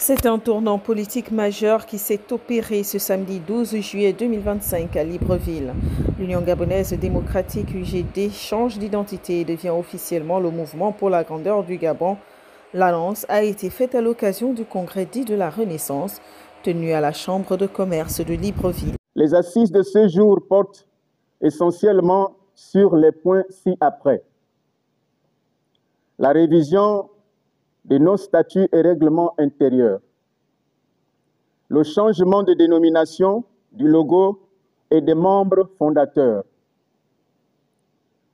C'est un tournant politique majeur qui s'est opéré ce samedi 12 juillet 2025 à Libreville. L'Union gabonaise démocratique UGD change d'identité et devient officiellement le mouvement pour la grandeur du Gabon. L'annonce a été faite à l'occasion du congrès dit de la Renaissance tenu à la Chambre de commerce de Libreville. Les assises de ce jour portent essentiellement sur les points ci-après. La révision de nos statuts et règlements intérieurs, le changement de dénomination du logo et des membres fondateurs,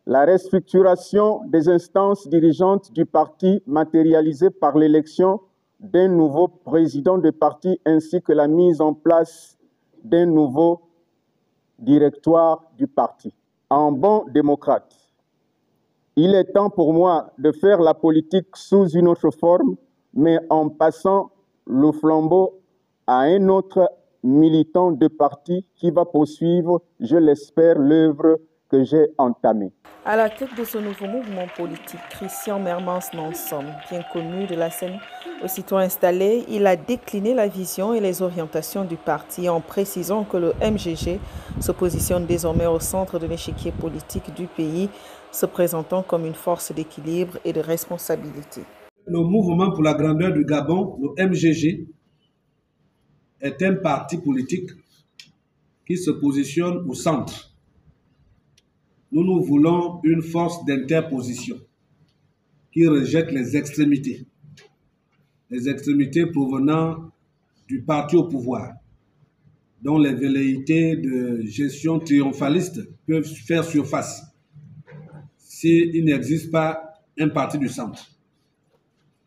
la restructuration des instances dirigeantes du parti matérialisée par l'élection d'un nouveau président de parti ainsi que la mise en place d'un nouveau directoire du parti. En bon démocrate, il est temps pour moi de faire la politique sous une autre forme, mais en passant le flambeau à un autre militant de parti qui va poursuivre, je l'espère, l'œuvre que j'ai entamée. À la tête de ce nouveau mouvement politique, Christian Mermans-Nansom, bien connu de la scène, aussitôt installé, il a décliné la vision et les orientations du parti en précisant que le MGG se positionne désormais au centre de l'échiquier politique du pays, se présentant comme une force d'équilibre et de responsabilité. Le mouvement pour la grandeur du Gabon, le MGG, est un parti politique qui se positionne au centre. Nous voulons une force d'interposition qui rejette les extrémités provenant du parti au pouvoir, dont les velléités de gestion triomphaliste peuvent faire surface s'il n'existe pas un parti du centre.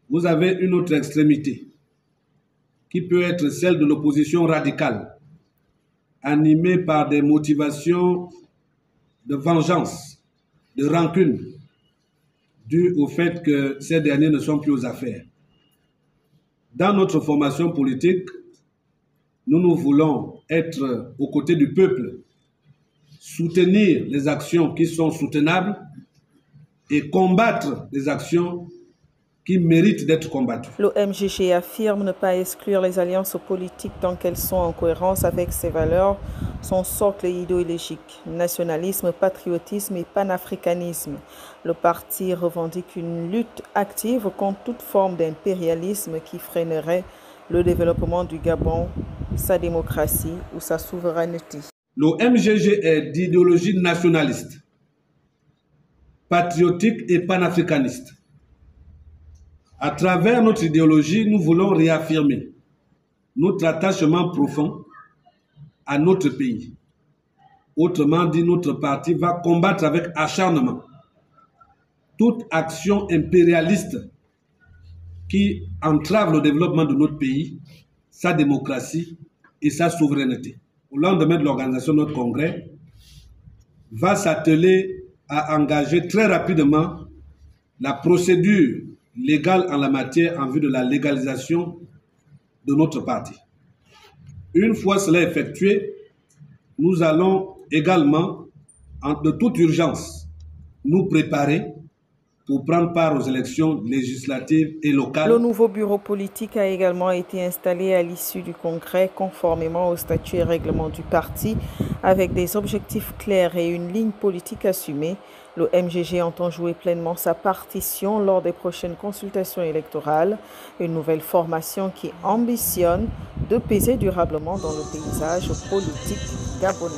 Vous avez une autre extrémité qui peut être celle de l'opposition radicale, animée par des motivations de vengeance, de rancune, due au fait que ces derniers ne sont plus aux affaires. Dans notre formation politique, nous voulons être aux côtés du peuple, soutenir les actions qui sont soutenables et combattre les actions qui méritent d'être combattues. Le MGG affirme ne pas exclure les alliances politiques tant qu'elles sont en cohérence avec ses valeurs, son socle idéologique, nationalisme, patriotisme et panafricanisme. Le parti revendique une lutte active contre toute forme d'impérialisme qui freinerait le développement du Gabon, sa démocratie ou sa souveraineté. Le MGG est d'idéologie nationaliste, patriotique et panafricaniste. À travers notre idéologie, nous voulons réaffirmer notre attachement profond à notre pays. Autrement dit, notre parti va combattre avec acharnement toute action impérialiste qui entrave le développement de notre pays, sa démocratie et sa souveraineté. Au lendemain de l'organisation de notre congrès, va s'atteler à engager très rapidement la procédure légale en la matière en vue de la légalisation de notre parti. Une fois cela effectué, nous allons également, de toute urgence, nous préparer pour prendre part aux élections législatives et locales. Le nouveau bureau politique a également été installé à l'issue du congrès conformément aux statuts et règlements du parti avec des objectifs clairs et une ligne politique assumée. Le MGG entend jouer pleinement sa partition lors des prochaines consultations électorales, une nouvelle formation qui ambitionne de peser durablement dans le paysage politique gabonais.